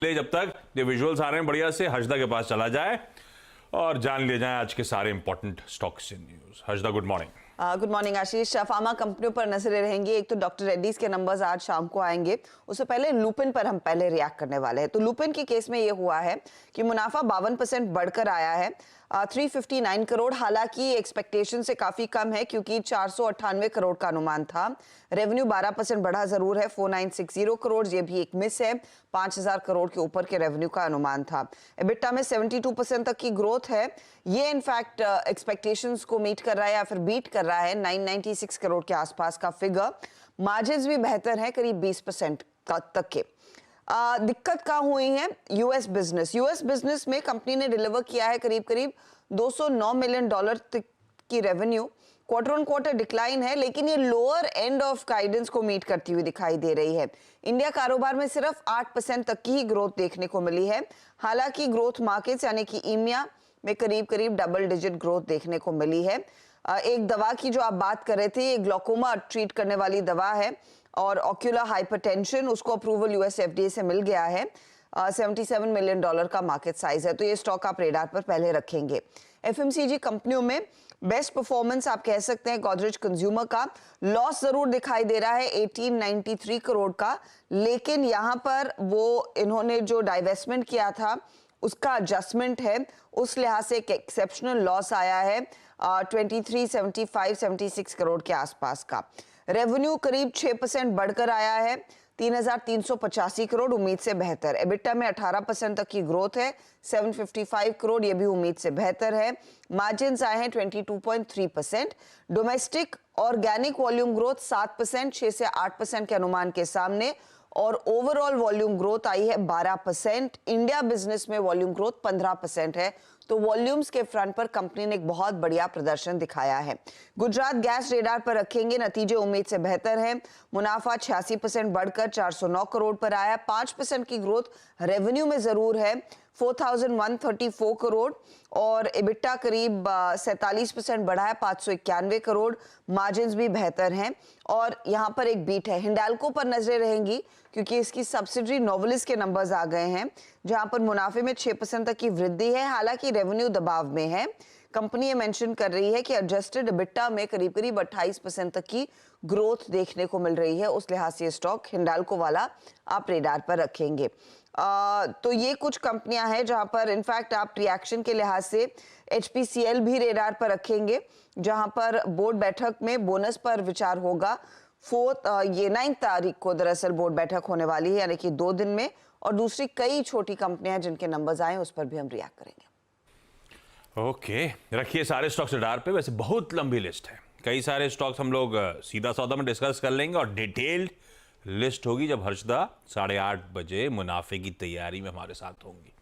जब तक ये विजुअल्स आ रहे हैं बढ़िया से, हर्षदा के पास चला जाए और जान ले जाए आज के सारे important stocks in news. Harshada, good morning. Good morning Ashish. Pharma कंपनियों पर नजरें रहेंगी। एक तो डॉक्टर रेड्डीज के नंबर्स आज शाम को आएंगे, उससे पहले लुपिन पर हम पहले रिएक्ट करने वाले हैं। तो लुपिन के केस में ये हुआ है कि मुनाफा 52% बढ़कर आया है 359 करोड़। हालांकि एक्सपेक्टेशन से काफी कम है क्योंकि 498 करोड़ का अनुमान था। रेवेन्यू 12% बढ़ा जरूर है 4960 करोड़, ये भी एक मिस है। 5000 करोड़ के ऊपर के रेवेन्यू का अनुमान था। एबिटा में 72% तक की ग्रोथ है। ये इनफैक्ट एक्सपेक्टेशंस को मीट कर रहा है या फिर बीट कर रहा है। 996 करोड़ के आसपास का फिगर। मार्जिन्स भी बेहतर है, करीब 20% तक के। दिक्कत कहाँ हुई है? यूएस बिजनेस में कंपनी ने डिलीवर किया है करीब करीब $209 मिलियन तक की revenue. Quarter on quarter decline है, लेकिन ये लोअर एंड ऑफ गाइडेंस को मीट करती हुई दिखाई दे रही है। इंडिया कारोबार में सिर्फ 8% तक की ही ग्रोथ देखने को मिली है। हालांकि ग्रोथ मार्केट्स यानी कि ईमिया में करीब करीब डबल डिजिट ग्रोथ देखने को मिली है। एक दवा की जो आप बात कर रहे थे, ये ग्लोकोमा ट्रीट करने वाली दवा है और ऑक्यूलर हाइपरटेंशन, उसको अप्रूवल यूएस एफडीए से मिल गया है। $77 मिलियन का मार्केट साइज है। तो ये स्टॉक आप रेडार पर पहले रखेंगे। एफएमसीजी कंपनियों में बेस्ट परफॉर्मेंस आप कह सकते हैं गोदरेज कंज्यूमर का। लॉस जरूर दिखाई दे रहा है 1893 करोड़ का, लेकिन यहां पर वो इन्होंने जो डाइवेस्टमेंट किया था उसका एडजस्टमेंट है, उस लिहाज से एक एक्सेप्शनल लॉस आया है 2375-76 करोड़ के आसपास का। रेवेन्यू करीब 6% बढ़कर आया है 3385 करोड़, उम्मीद से बेहतर। एबिटा में 18% तक की ग्रोथ है 755 करोड़, ये भी उम्मीद से बेहतर है। मार्जिन्स आए हैं 22.3%। डोमेस्टिक ऑर्गेनिक वॉल्यूम ग्रोथ 7%, 6 से 8% के अनुमान के सामने, और ओवरऑल वॉल्यूम ग्रोथ आई है 12%। इंडिया बिजनेस में वॉल्यूम ग्रोथ 15% है। तो वॉल्यूम्स के फ्रंट पर कंपनी ने एक बहुत बढ़िया प्रदर्शन दिखाया है। गुजरात गैस रेडार पर रखेंगे, नतीजे उम्मीद से बेहतर है। मुनाफा 86% बढ़कर 409 करोड़ पर आया। 5% की ग्रोथ रेवेन्यू में जरूर है 4134 करोड़, और एबिटा करीब 47% बढ़ा है 591 करोड़। मार्जिन्स भी बेहतर हैं और यहां पर एक बीट है। हिंडाल्को पर नजरें रहेंगी क्योंकि इसकी सब्सिडरी नोवेलिस के नंबर्स आ गए हैं, जहां पर मुनाफे में 6% तक की वृद्धि है। हालांकि रेवेन्यू दबाव में है। कंपनी ये मेंशन कर रही है कि एडजस्टेड एबिटा में करीब करीब 28% तक की ग्रोथ देखने को मिल रही है। उस लिहाज से स्टॉक हिंडाल्को वाला आप रेडार पर रखेंगे। तो ये कुछ कंपनियां हैं जहां पर इनफैक्ट आप रिएक्शन के लिहाज से HPCL भी रेडार पर रखेंगे, जहां पर बोर्ड बैठक में बोनस पर विचार होगा। 9 तारीख को दरअसल बोर्ड बैठक होने वाली है, यानी कि 2 दिन में। और दूसरी कई छोटी कंपनियां हैं जिनके नंबर्स आए, उस पर भी हम रिएक्ट करेंगे। ओके, रखिए सारे स्टॉक्स रेडार पे। वैसे बहुत लंबी लिस्ट है, कई सारे स्टॉक्स हम लोग सीधा सौदा में डिस्कस कर लेंगे और डिटेल्ड लिस्ट होगी जब हर्षदा 8:30 बजे मुनाफे की तैयारी में हमारे साथ होंगी।